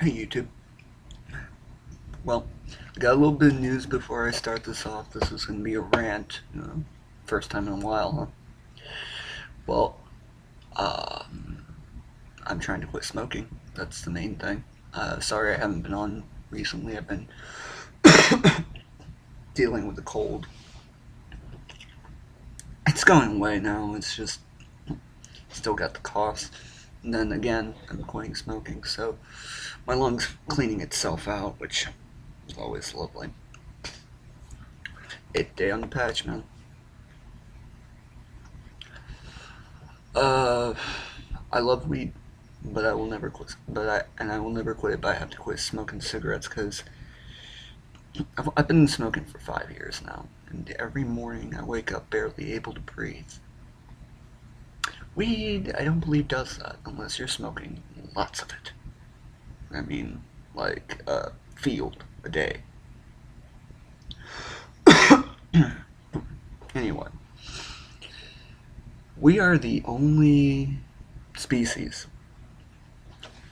Hey YouTube. Well, I got a little bit of news before I start this off. This is going to be a rant. First time in a while, huh? Well, I'm trying to quit smoking. That's the main thing. Sorry I haven't been on recently. I've been dealing with the cold. It's going away now. It's just still got the coughs. And then again, I'm quitting smoking, so my lungs cleaning itself out, which is always lovely. 8th day on the patch, man. Uh, I love weed, but I will never quit. I will never quit it. But I have to quit smoking cigarettes because I've been smoking for 5 years now, and every morning I wake up barely able to breathe. Weed, I don't believe does that unless you're smoking lots of it. I mean, like a field a day. Anyway, we are the only species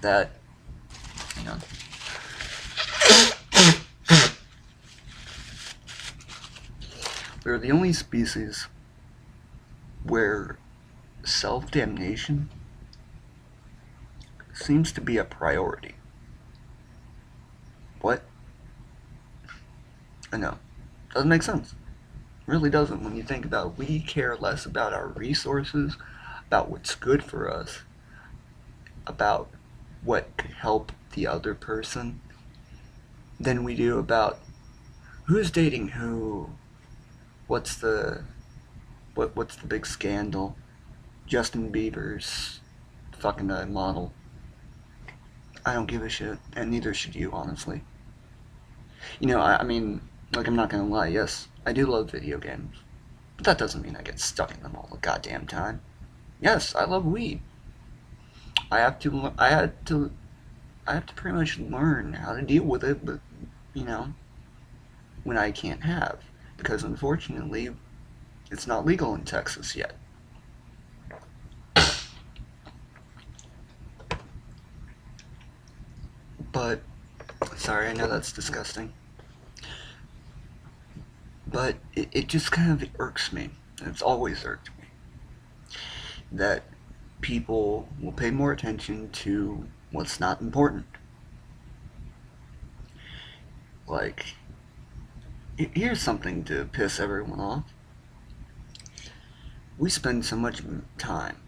that, you know, we're the only species where self-damnation seems to be a priority. What? I know. Doesn't make sense. Really doesn't when you think about it. We care less about our resources, about what's good for us, about what could help the other person, than we do about who's dating who, what's the what's the big scandal, Justin Bieber's fucking a model. I don't give a shit, and neither should you, honestly. I mean, like, I'm not gonna lie, yes, I do love video games. But that doesn't mean I get stuck in them all the goddamn time. Yes, I love weed. I have to pretty much learn how to deal with it, but, you know, when I can't have. Because unfortunately, it's not legal in Texas yet. But, sorry, I know that's disgusting. But it just kind of irks me, and it's always irked me, that people will pay more attention to what's not important. Like, here's something to piss everyone off. We spend so much time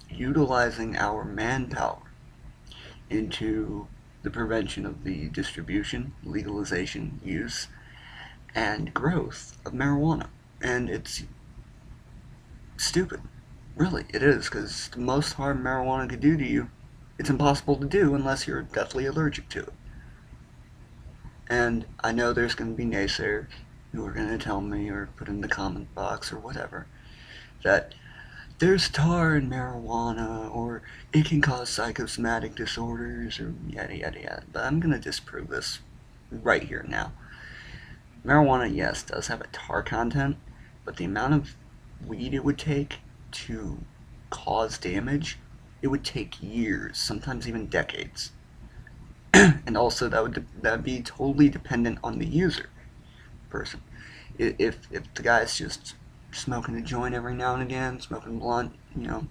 utilizing our manpower into the prevention of the distribution, legalization, use, and growth of marijuana. And it's stupid. Really, it is, because the most harm marijuana could do to you, it's impossible to do unless you're deathly allergic to it. And I know there's going to be naysayers who are going to tell me, or put in the comment box or whatever, that there's tar in marijuana, or it can cause psychosomatic disorders, or yada yada yada. But I'm going to disprove this right here now. Marijuana, yes, does have a tar content, but the amount of weed it would take to cause damage, it would take years, sometimes even decades. And also, that would be totally dependent on the user person. If the guy's just smoking a joint every now and again, smoking blunt, a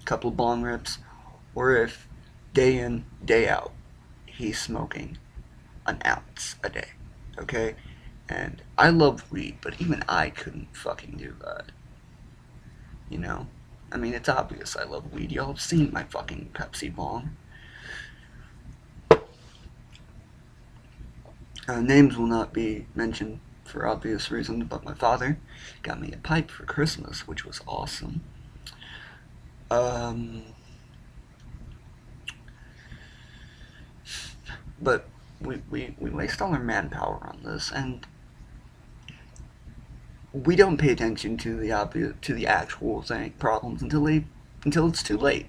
couple of bong rips, or if day in, day out, he's smoking an ounce a day, okay? And I love weed, but even I couldn't fucking do that. I mean, it's obvious I love weed. Y'all have seen my fucking Pepsi bong. Names will not be mentioned for obvious reasons, but my father got me a pipe for Christmas, which was awesome. But we waste all our manpower on this, and we don't pay attention to the actual problems until it's too late.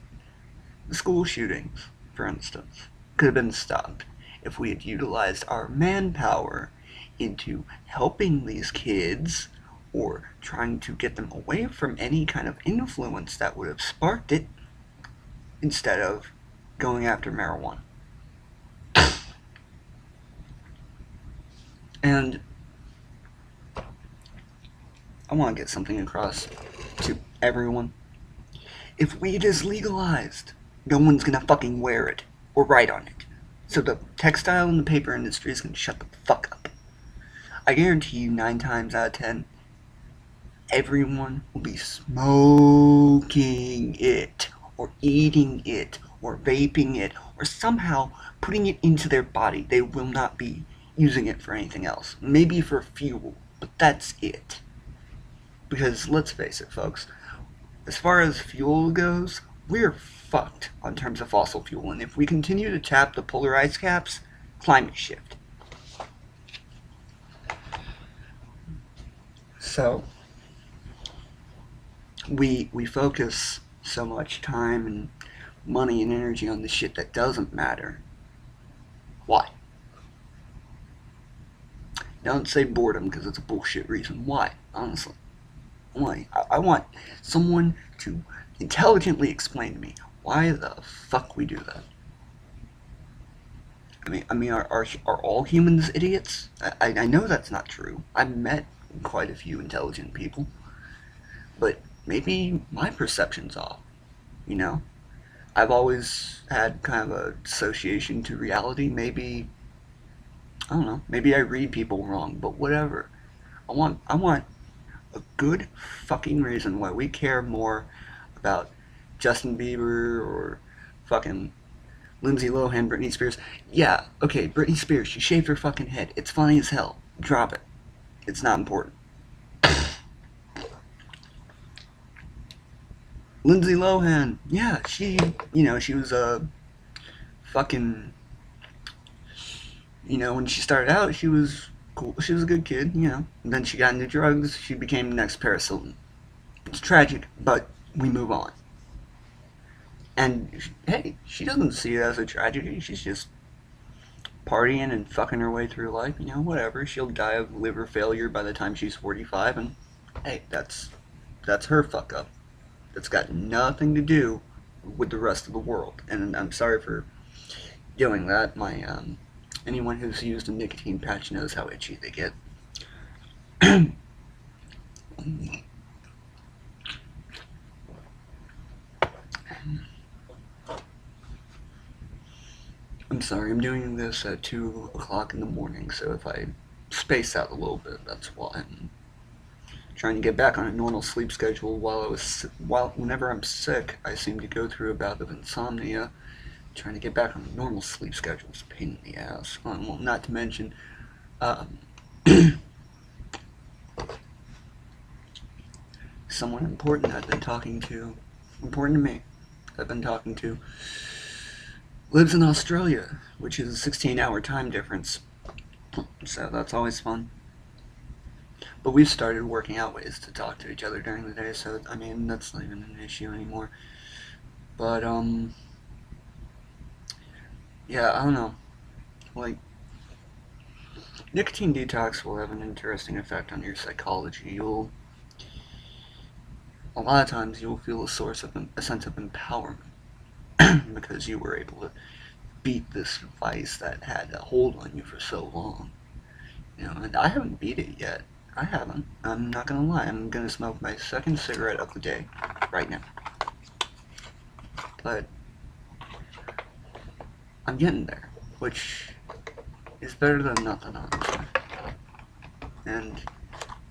The school shootings, for instance, could have been stopped if we had utilized our manpower into helping these kids, or trying to get them away from any kind of influence that would have sparked it, instead of going after marijuana. And I want to get something across to everyone. If weed is legalized, no one's gonna fucking wear it or write on it. So the textile and the paper industry is gonna shut the fuck up. I guarantee you 9 times out of 10, everyone will be smoking it, or eating it, or vaping it, or somehow putting it into their body. They will not be using it for anything else. Maybe for fuel, but that's it. Because let's face it, folks, as far as fuel goes, we're fucked on terms of fossil fuel, and if we continue to tap the polar ice caps, climate shift. So, we focus so much time and money and energy on the shit that doesn't matter. Why? Don't say boredom because it's a bullshit reason. Why? Honestly. Why? I want someone to intelligently explain to me why the fuck we do that. Are all humans idiots? I know that's not true. I've met quite a few intelligent people, but maybe my perception's off. You know, I've always had kind of a association to reality. Maybe I don't know. Maybe I read people wrong, but whatever. I want a good fucking reason why we care more about Justin Bieber or fucking Lindsay Lohan, Britney Spears. Yeah, okay, Britney Spears, she shaved her fucking head. It's funny as hell. Drop it. It's not important. Lindsay Lohan, yeah, she was a fucking, when she started out, she was cool. She was a good kid. And then she got into drugs. She became the next Paris Hilton. It's tragic, but we move on. And hey, she doesn't see it as a tragedy. She's just partying and fucking her way through life. Whatever. She'll die of liver failure by the time she's 45, and hey, that's her fuck up. That's got nothing to do with the rest of the world. And I'm sorry for doing that. Anyone who's used a nicotine patch knows how itchy they get. I'm sorry, I'm doing this at 2 o'clock in the morning, so if I space out a little bit, that's why. I'm trying to get back on a normal sleep schedule. Whenever I'm sick, I seem to go through a bout of insomnia. Trying to get back on a normal sleep schedule is a pain in the ass. Well, not to mention, someone important important to me, I've been talking to, lives in Australia, which is a 16-hour time difference. So that's always fun. But we've started working out ways to talk to each other during the day, so that's not even an issue anymore. But yeah, I don't know. Like, nicotine detox will have an interesting effect on your psychology. A lot of times you'll feel a sense of empowerment because you were able to beat this vice that had a hold on you for so long. And I haven't beat it yet. I haven't. I'm not gonna lie. I'm gonna smoke my second cigarette of the day right now. But I'm getting there, which is better than nothing, honestly. And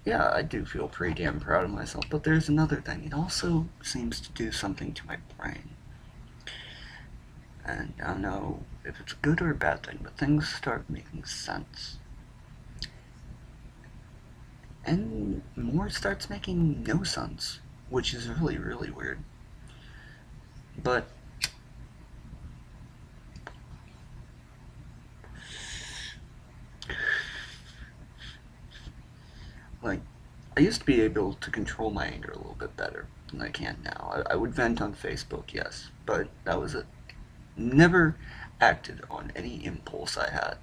yeah, I do feel pretty damn proud of myself. But there's another thing. It also seems to do something to my brain. And I don't know if it's a good or a bad thing, but things start making sense. And more starts making no sense, which is really, really weird. But like, I used to be able to control my anger a little bit better than I can now. I would vent on Facebook, yes, but that was it. Never acted on any impulse I had.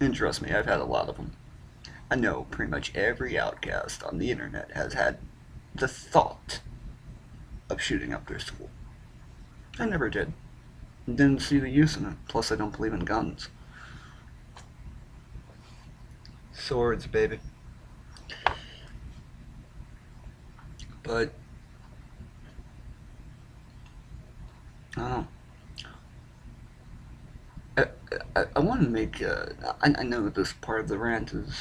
And trust me, I've had a lot of them. I know pretty much every outcast on the internet has had the thought of shooting up their school. I never did. Didn't see the use in it. Plus, I don't believe in guns. Swords, baby. But I don't know. I want to make. I know this part of the rant is.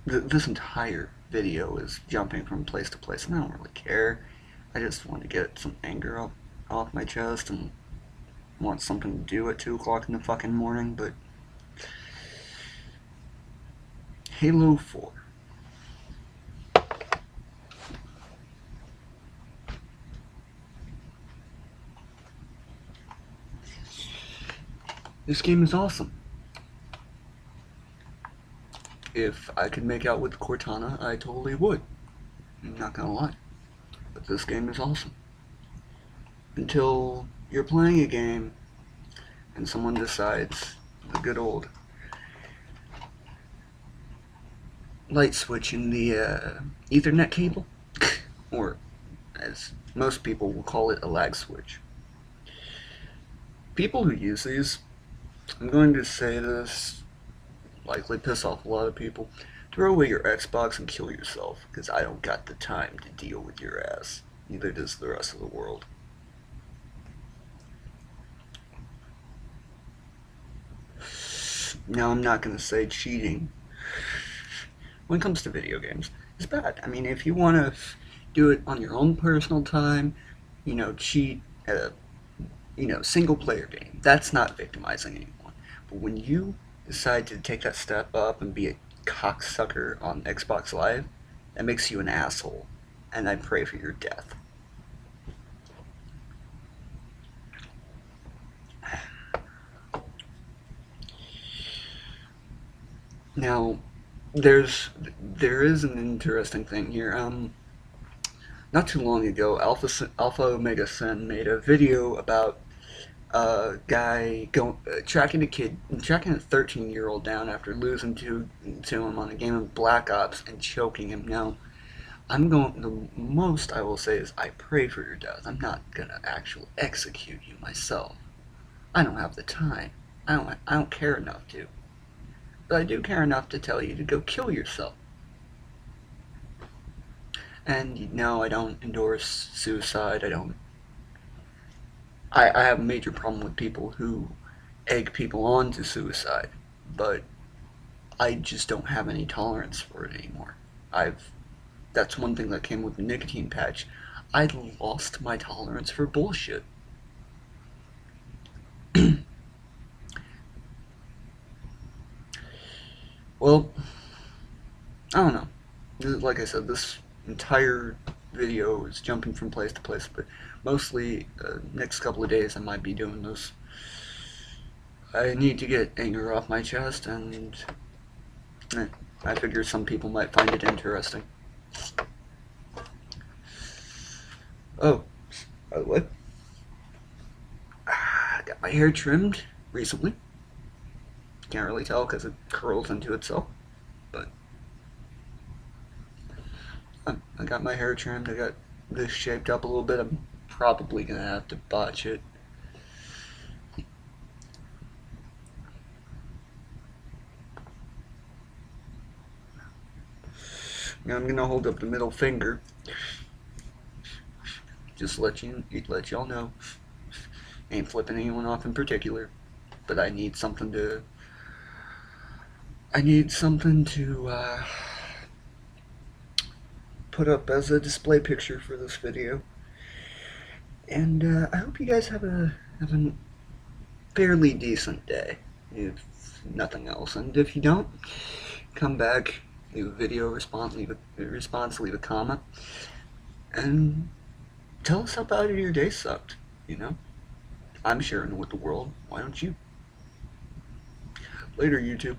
This entire video is jumping from place to place, and I don't really care. I just want to get some anger off my chest and want something to do at 2 o'clock in the fucking morning, but. Halo 4. This game is awesome. If I could make out with Cortana, I totally would. I'm not gonna lie. But this game is awesome. Until you're playing a game and someone decides the good old light switch in the Ethernet cable, or as most people will call it, a lag switch. People who use these, I'm going to say this, likely piss off a lot of people. Throw away your Xbox and kill yourself, because I don't got the time to deal with your ass. Neither does the rest of the world. Now, I'm not going to say cheating, when it comes to video games, is bad. I mean, if you want to do it on your own personal time, cheat at a, single player game, that's not victimizing anyone. But when you decide to take that step up and be a cocksucker on Xbox Live, that makes you an asshole, and I pray for your death. Now, there is an interesting thing here. Not too long ago, Alpha Omega Sin made a video about a guy tracking a 13-year-old down after losing to him on a game of Black Ops and choking him. Now, the most I will say is I pray for your death. I'm not gonna actually execute you myself. I don't have the time. I don't care enough to. But I do care enough to tell you to go kill yourself. And no, I don't endorse suicide. I have a major problem with people who egg people on to suicide, but I just don't have any tolerance for it anymore. That's one thing that came with the nicotine patch. I lost my tolerance for bullshit. Well, I don't know. Like I said, this entire video is jumping from place to place, but mostly next couple of days I might be doing this. I need to get anger off my chest, and I figure some people might find it interesting. Oh, by the way, I got my hair trimmed recently. Can't really tell because it curls into itself, but I got my hair trimmed. I got this shaped up a little bit. I'm probably gonna have to botch it. Now I'm gonna hold up the middle finger. Just let y'all know. Ain't flipping anyone off in particular, but I need something to put up as a display picture for this video. And I hope you guys have a fairly decent day, if nothing else. And if you don't, come back, leave a video response, leave a comment, and tell us how bad your day sucked. I'm sharing it with the world. Why don't you? Later, YouTube.